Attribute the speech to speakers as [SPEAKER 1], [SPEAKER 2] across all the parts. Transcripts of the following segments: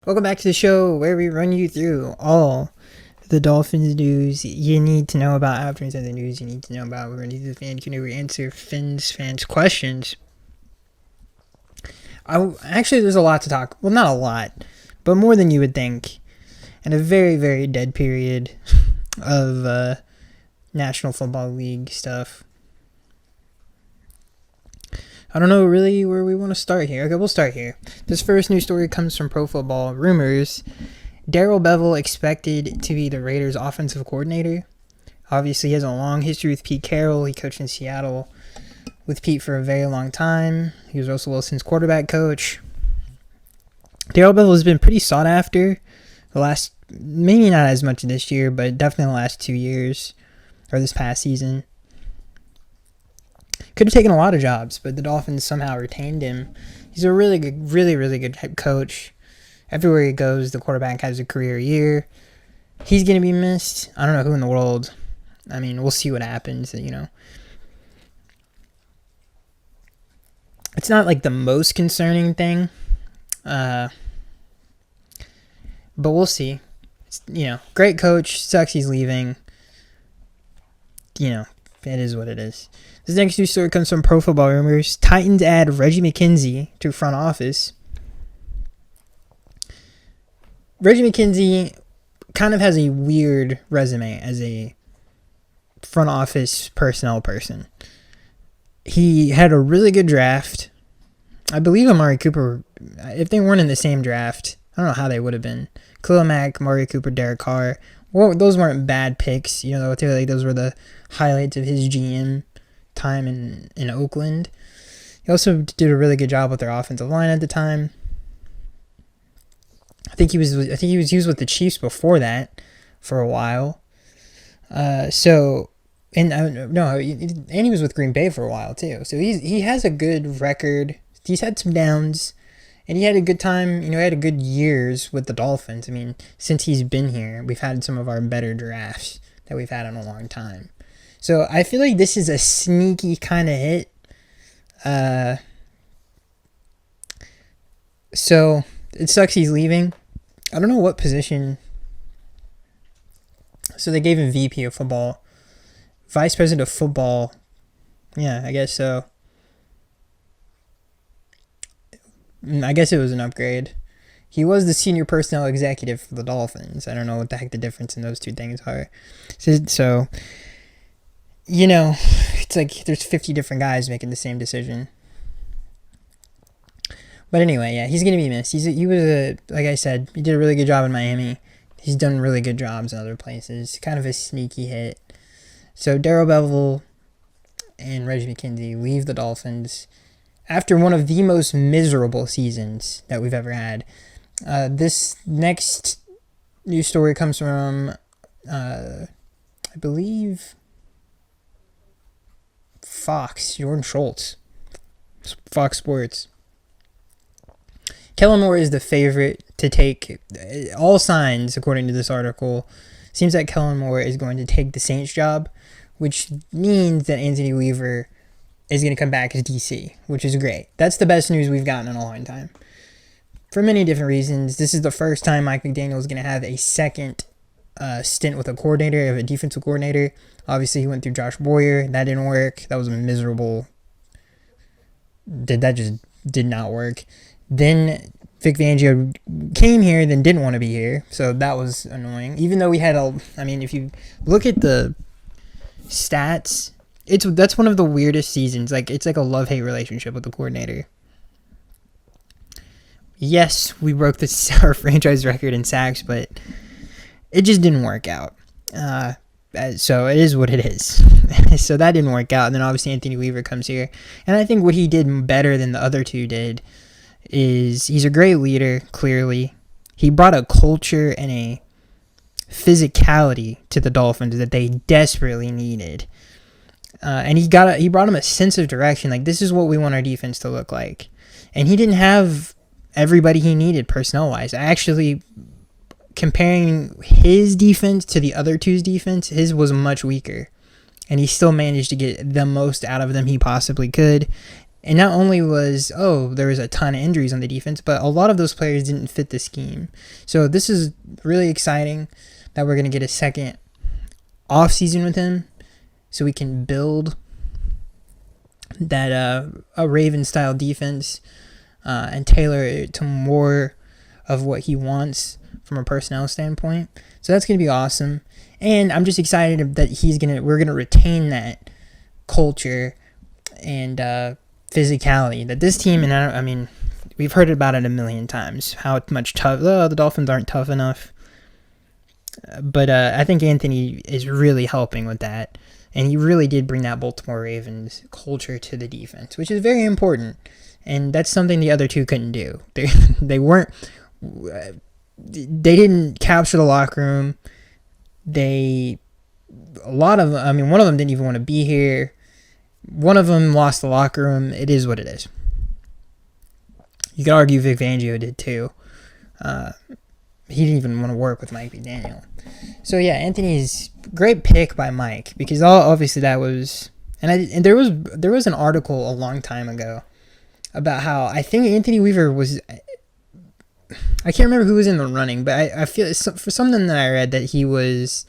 [SPEAKER 1] Welcome back to the show where we run you through all the Dolphins news you need to know about, after the news you need to know about. We're going to do the fan Q&A, answer fans questions. Actually, there's a lot to talk. Well, not a lot, but more than you would think. And a very, very dead period of National Football League stuff. I don't know really where we want to start here. Okay, we'll start here. This first news story comes from Pro Football Rumors. Darrell Bevell expected to be the Raiders' offensive coordinator. Obviously, he has a long history with Pete Carroll. He coached in Seattle with Pete for a very long time. He was Russell Wilson's quarterback coach. Darrell Bevell has been pretty sought after the last, maybe not as much this year, but definitely the last 2 years, or this past season. Could have taken a lot of jobs, but the Dolphins somehow retained him. He's a really good head coach. Everywhere he goes, the quarterback has a career year. He's going to be missed. I don't know who in the world. I mean, we'll see what happens, It's not like the most concerning thing. But we'll see. It's, great coach. Sucks he's leaving. It is what it is. This next news story comes from Pro Football Rumors. Titans add Reggie McKenzie to front office. Reggie McKenzie kind of has a weird resume as a front office personnel person. He had a really good draft. I believe Amari Cooper, if they weren't in the same draft, I don't know how they would have been. Khalil Mack, Amari Cooper, Derek Carr. Well, those weren't bad picks. Those were the highlights of his GM time in Oakland. He also did a really good job with their offensive line at the time. I think he was with the Chiefs before that for a while. And he was with Green Bay for a while too. So he has a good record. He's had some downs, and he had a good time. He had a good years with the Dolphins. I mean, since he's been here, we've had some of our better drafts that we've had in a long time. So I feel like this is a sneaky kind of hit. So it sucks he's leaving. I don't know what position. So they gave him VP of football. Vice President of football. Yeah, I guess so. I guess it was an upgrade. He was the senior personnel executive for the Dolphins. I don't know what the heck the difference in those two things are. So it's like there's 50 different guys making the same decision. But anyway, yeah, he's going to be missed. Like I said, he did a really good job in Miami. He's done really good jobs in other places. Kind of a sneaky hit. So Darrell Bevell and Reggie McKenzie leave the Dolphins after one of the most miserable seasons that we've ever had. This next news story comes from, I believe, Fox, Jordan Schultz, Fox Sports. Kellen Moore is the favorite to take. All signs, according to this article, seems that Kellen Moore is going to take the Saints job, which means that Anthony Weaver is going to come back as DC, which is great. That's the best news we've gotten in a long time. For many different reasons. This is the first time Mike McDaniel is going to have a second stint with a defensive coordinator. Obviously, he went through Josh Boyer. That didn't work. That was miserable. That just did not work. Then Vic Fangio came here, then didn't want to be here. So that was annoying. Even though we had if you look at the stats, that's one of the weirdest seasons. It's like a love-hate relationship with the coordinator. Yes, we broke our franchise record in sacks, but it just didn't work out. So it is what it is. So that didn't work out. And then obviously Anthony Weaver comes here. And I think what he did better than the other two did is he's a great leader, clearly. He brought a culture and a physicality to the Dolphins that they desperately needed. And he brought him a sense of direction. Like, this is what we want our defense to look like. And he didn't have everybody he needed personnel-wise. Actually, comparing his defense to the other two's defense, his was much weaker. And he still managed to get the most out of them he possibly could. And not only there was a ton of injuries on the defense, but a lot of those players didn't fit the scheme. So this is really exciting that we're going to get a second off season with him, so we can build that a Raven style defense and tailor it to more of what he wants from a personnel standpoint. So that's going to be awesome. And I'm just excited that we're gonna retain that culture and physicality that this team, and I mean, we've heard about it a million times, how much the Dolphins aren't tough enough. But I think Anthony is really helping with that. And he really did bring that Baltimore Ravens culture to the defense, which is very important. And that's something the other two couldn't do. They didn't capture the locker room. One of them didn't even want to be here. One of them lost the locker room. It is what it is. You could argue Vic Fangio did too. He didn't even want to work with Mike McDaniel. So yeah, Anthony's great pick by Mike, because obviously that was, and there was an article a long time ago about how I think Anthony Weaver was, I can't remember who was in the running, but I feel for something that I read that he was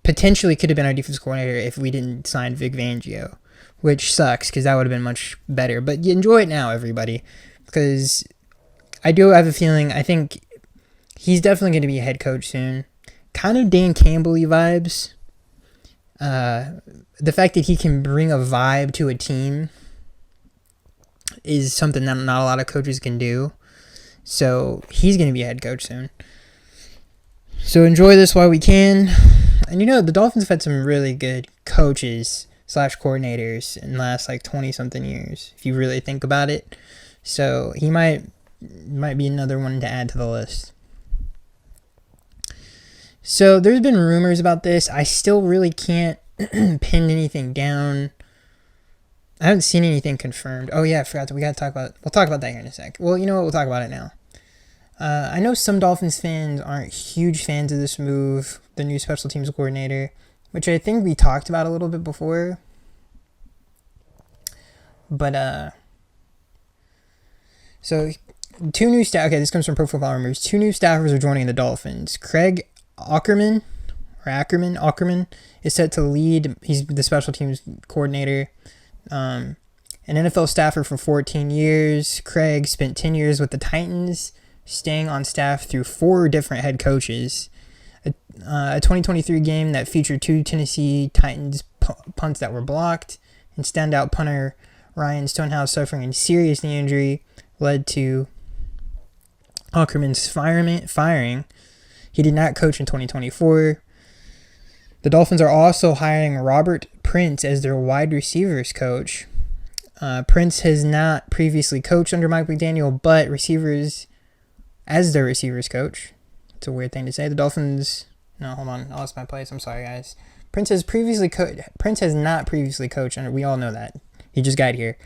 [SPEAKER 1] potentially could have been our defense coordinator if we didn't sign Vic Fangio, which sucks because that would have been much better. But you enjoy it now, everybody, because I do have a feeling, I think he's definitely going to be a head coach soon. Kind of Dan Campbell-y vibes. The fact that he can bring a vibe to a team is something that not a lot of coaches can do. So he's going to be a head coach soon. So enjoy this while we can. And the Dolphins have had some really good coaches / coordinators in the last 20-something years, if you really think about it. So he might be another one to add to the list. So there's been rumors about this. I still really can't pin anything down. I haven't seen anything confirmed. Oh yeah, I forgot that we'll talk about that here in a sec. Well, you know what? We'll talk about it now. I know some Dolphins fans aren't huge fans of this move, the new special teams coordinator, which I think we talked about a little bit before. But, so two new staff. Okay, this comes from Pro Football Rumors. 2 new staffers are joining the Dolphins. Craig Ackerman is set to lead. He's the special teams coordinator. An NFL staffer for 14 years. Craig spent 10 years with the Titans, staying on staff through 4 different head coaches. A 2023 game that featured 2 Tennessee Titans punts that were blocked, and standout punter Ryan Stonehouse suffering a serious knee injury led to Ackerman's firing. He did not coach in 2024. The Dolphins are also hiring Robert Prince as their wide receivers coach. Prince has not previously coached under Mike McDaniel, but receivers as their receivers coach. It's a weird thing to say. The Dolphins... No, hold on. I lost my place. I'm sorry, guys. Prince has not previously coached, and we all know that. He just got here.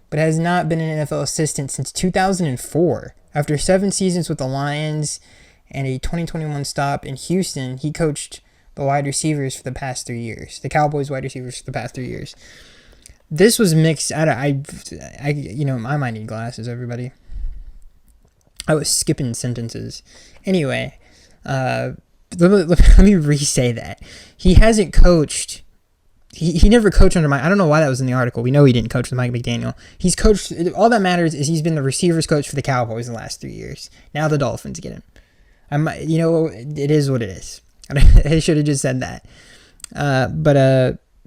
[SPEAKER 1] But has not been an NFL assistant since 2004. After 7 seasons with the Lions and a 2021 stop in Houston, he coached the wide receivers for the past 3 years. The Cowboys wide receivers for the past 3 years. This was mixed. I might need glasses, everybody. I was skipping sentences. Anyway, let me re-say that. He hasn't coached. He never coached under Mike. I don't know why that was in the article. We know he didn't coach with Mike McDaniel. He's coached. All that matters is he's been the receivers coach for the Cowboys the last 3 years. Now the Dolphins get him. It is what it is. I should have just said that.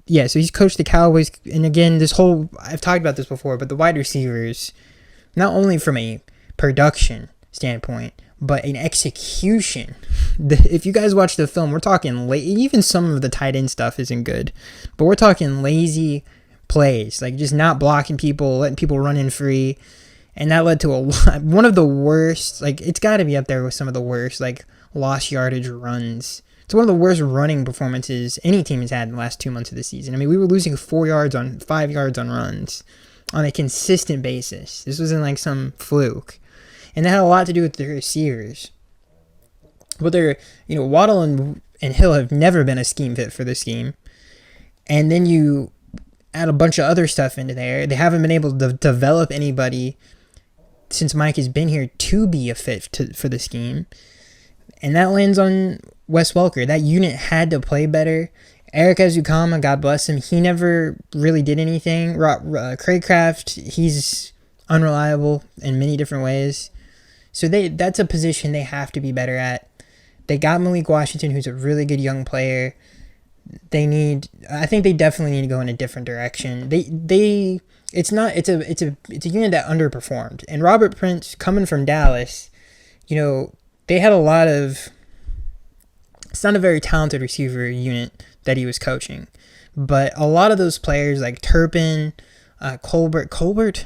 [SPEAKER 1] Yeah, so he's coached the Cowboys. And again, I've talked about this before, but the wide receivers, not only from a production standpoint, but an execution. If you guys watch the film, we're talking even some of the tight end stuff isn't good, but we're talking lazy plays, just not blocking people, letting people run in free, and that led to one of the worst. It's got to be up there with some of the worst lost yardage runs. It's one of the worst running performances any team has had in the last 2 months of the season. I mean, we were losing 5 yards on runs on a consistent basis. This wasn't some fluke. And that had a lot to do with the receivers. But Waddle and Hill have never been a scheme fit for the scheme. And then you add a bunch of other stuff into there. They haven't been able to develop anybody since Mike has been here to be a fit for the scheme. And that lands on Wes Welker. That unit had to play better. Eric Ezukama, God bless him, he never really did anything. Craycraft, he's unreliable in many different ways. So that's a position they have to be better at. They got Malik Washington, who's a really good young player. I think they definitely need to go in a different direction. It's a unit that underperformed. And Robert Prince, coming from Dallas, they had a lot of, it's not a very talented receiver unit that he was coaching, but a lot of those players like Turpin, Colbert, God,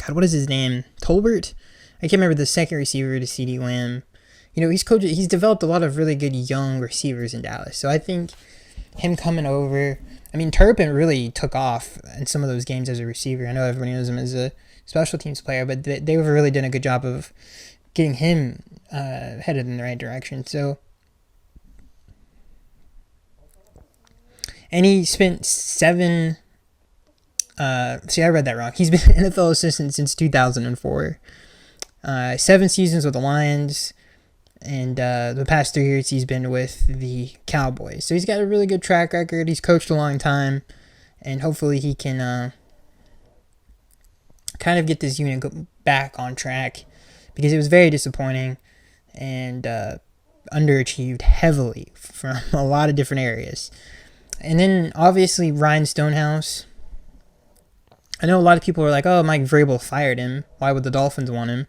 [SPEAKER 1] what is his name? Tolbert? I can't remember the second receiver to CeeDee Lamb. He's developed a lot of really good young receivers in Dallas. So I think him coming over, Turpin really took off in some of those games as a receiver. I know everybody knows him as a special teams player, but they were really doing a good job of getting him headed in the right direction. So, and he spent I read that wrong. He's been an NFL assistant since 2004. 7 seasons with the Lions. And the past 3 years, he's been with the Cowboys. So he's got a really good track record. He's coached a long time. And hopefully he can kind of get this unit back on track. Because it was very disappointing and underachieved heavily from a lot of different areas. And then, obviously, Ryan Stonehouse. I know a lot of people are like, oh, Mike Vrabel fired him. Why would the Dolphins want him?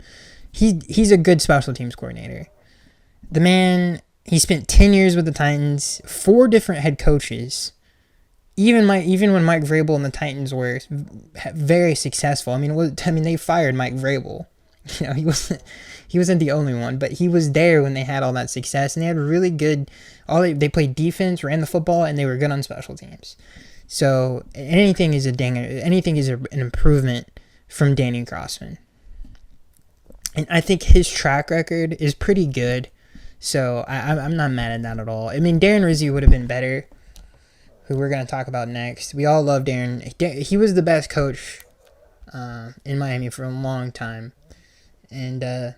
[SPEAKER 1] He's a good special teams coordinator. The man, he spent 10 years with the Titans, 4 different head coaches. Even when Mike Vrabel and the Titans were very successful. They fired Mike Vrabel. He wasn't the only one, but he was there when they had all that success, and they had really good. They played defense, ran the football, and they were good on special teams. So anything is an improvement from Danny Grossman, and I think his track record is pretty good. So I'm not mad at that at all. Darren Rizzi would have been better, who we're going to talk about next. We all love Darren. He was the best coach in Miami for a long time. And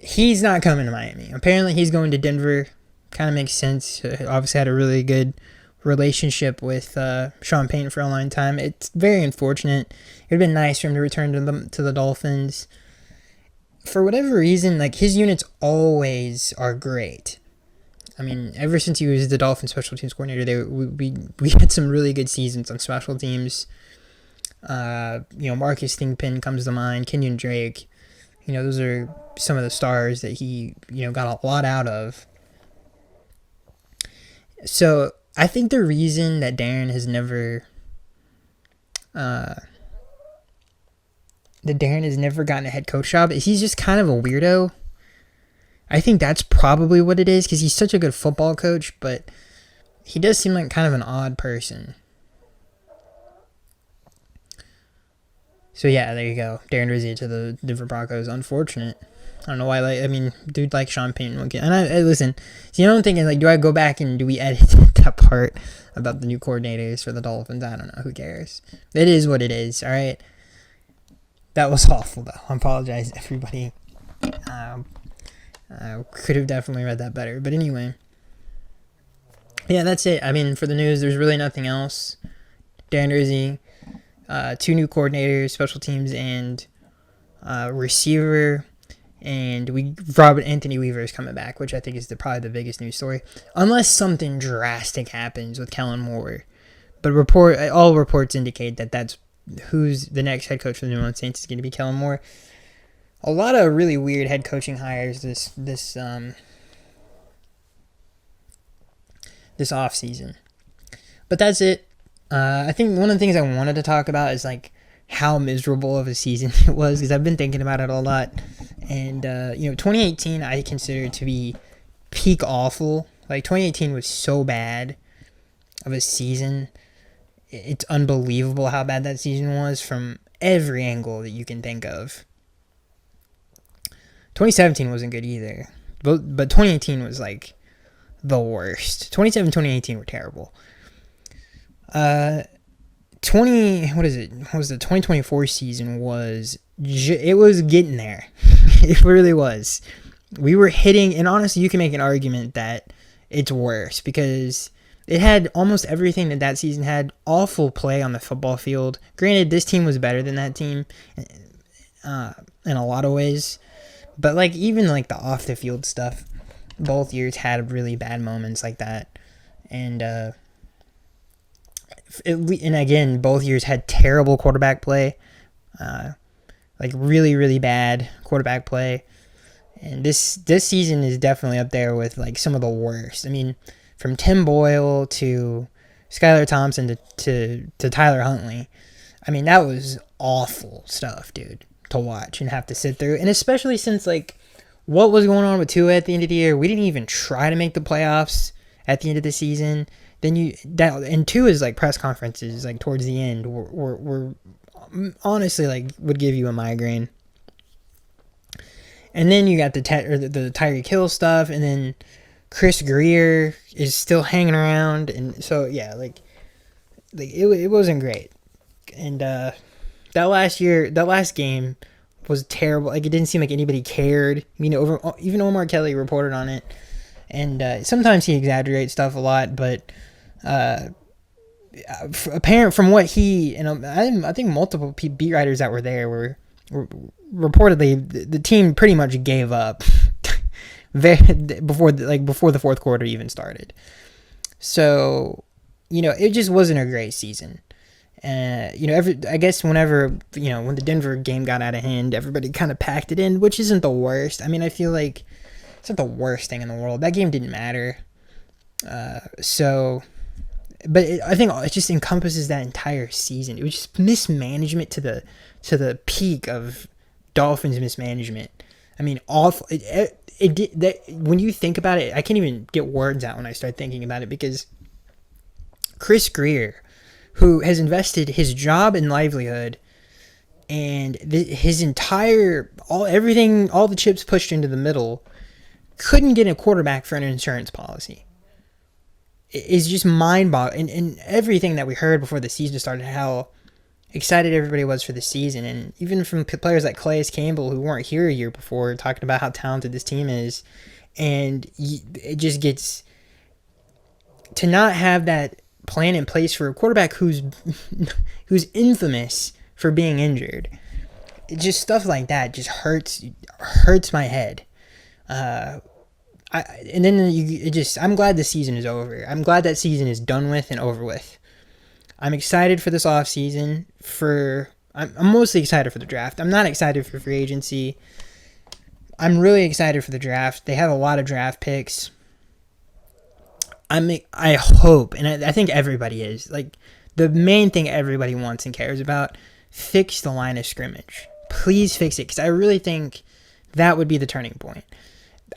[SPEAKER 1] he's not coming to Miami. Apparently he's going to Denver. Kind of makes sense. Obviously had a really good relationship with Sean Payton for a long time. It's very unfortunate. It would have been nice for him to return to the Dolphins. For whatever reason, his units always are great. Ever since he was the Dolphins special teams coordinator, we had some really good seasons on special teams. Marcus Thingpen comes to mind, Kenyon Drake. Those are some of the stars that he, got a lot out of. So I think the reason that Darren has never gotten a head coach job is he's just kind of a weirdo. I think that's probably what it is, because he's such a good football coach, but he does seem like kind of an odd person. So yeah, there you go. Darren Rizzi to the Denver Broncos. Unfortunate. I don't know why. Dude, like Sean Payton. Okay, and I listen. See, I'm thinking, do I go back and do we edit that part about the new coordinators for the Dolphins? I don't know. Who cares? It is what it is. All right. That was awful, though. I apologize, everybody. I could have definitely read that better. But anyway. Yeah, that's it. For the news, there's really nothing else. Darren Rizzi, 2 new coordinators, special teams, and receiver. And Robert Anthony Weaver is coming back, which I think is probably the biggest news story. Unless something drastic happens with Kellen Moore. But all reports indicate that that's who's the next head coach for the New Orleans Saints is going to be Kellen Moore. A lot of really weird head coaching hires this offseason. But that's it. I think one of the things I wanted to talk about is how miserable of a season it was, because I've been thinking about it a lot. And 2018 I consider to be peak awful. 2018 was so bad of a season. It's unbelievable how bad that season was from every angle that you can think of. 2017 wasn't good either, but 2018 was the worst. 2017, 2018 were terrible. Uh, 20 what is it? What was the 2024 season was it was getting there. It really was. We were hitting, and honestly, you can make an argument that it's worse because it had almost everything that season had. Awful play on the football field. Granted, this team was better than that team in a lot of ways, but like even like the off the field stuff, both years had really bad moments like that, and and again, both years had terrible quarterback play, like really really bad quarterback play. And this season is definitely up there with like some of the worst. I mean, from Tim Boyle to Skylar Thompson to Tyler Huntley. I mean, that was awful stuff, dude, to watch and have to sit through. And especially since like what was going on with Tua at the end of the year, we didn't even try to make the playoffs at the end of the season. Then and Tua's like press conferences like towards the end were honestly like would give you a migraine. And then you got the Tyreek Hill stuff, and then Chris Greer is still hanging around, and so yeah, like it wasn't great. And that last game was terrible. Like it didn't seem like anybody cared. I mean, even Omar Kelly reported on it, and sometimes he exaggerates stuff a lot, but apparent from what he and I think multiple beat writers that were there were reportedly the team pretty much gave up before the fourth quarter even started. So, it just wasn't a great season. I guess whenever, when the Denver game got out of hand, everybody kind of packed it in, which isn't the worst. I mean, I feel like it's not the worst thing in the world. That game didn't matter. But I think it just encompasses that entire season. It was just mismanagement to the peak of Dolphins mismanagement. I mean, awful. It did that when you think about it. I can't even get words out when I start thinking about it because Chris Greer, who has invested his job and livelihood and his entire all the chips pushed into the middle, couldn't get a quarterback for an insurance policy. It's just mind-boggling. And everything that we heard before the season started, how excited everybody was for the season. And even from players like Calais Campbell, who weren't here a year before, talking about how talented this team is. And it just gets to not have that plan in place for a quarterback who's infamous for being injured. It just stuff like that just hurts my head. I'm glad the season is over. I'm glad that season is done with and over with. I'm excited for this off season. I'm mostly excited for the draft. I'm not excited for free agency. I'm really excited for the draft. They have a lot of draft picks. I hope, and I think everybody is, like, the main thing everybody wants and cares about, fix the line of scrimmage. Please fix it, because I really think that would be the turning point.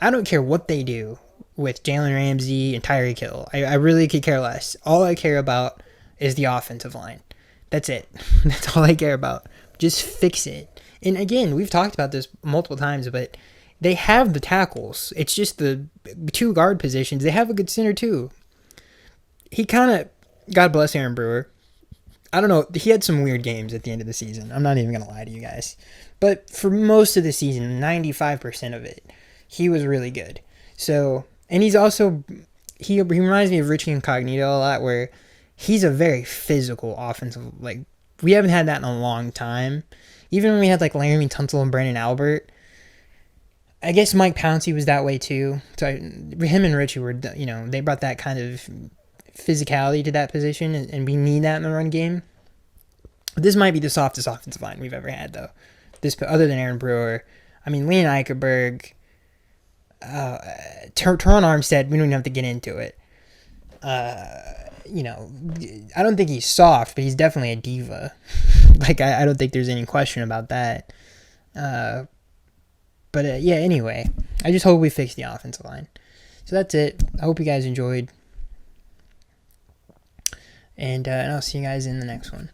[SPEAKER 1] I don't care what they do with Jalen Ramsey and Tyreek Hill. I really could care less. All I care about is the offensive line. That's it. That's all I care about. Just fix it. And again, we've talked about this multiple times, but they have the tackles. It's just the two guard positions. They have a good center too. He kind of, God bless Aaron Brewer. I don't know. He had some weird games at the end of the season. I'm not even going to lie to you guys. But for most of the season, 95% of it, he was really good. So, and he's also, he reminds me of Richie Incognito a lot, where he's a very physical offensive, like, we haven't had that in a long time. Even when we had, like, Laramie Tunsil and Brandon Albert, I guess Mike Pouncey was that way too. So him and Richie were, they brought that kind of physicality to that position, and we need that in the run game. This might be the softest offensive line we've ever had, though. This, other than Aaron Brewer. I mean, Leon Eichenberg, Teron Armstead, we don't even have to get into it. I don't think he's soft, but he's definitely a diva. Like, I don't think there's any question about that. Anyway, I just hope we fix the offensive line. So that's it. I hope you guys enjoyed. And I'll see you guys in the next one.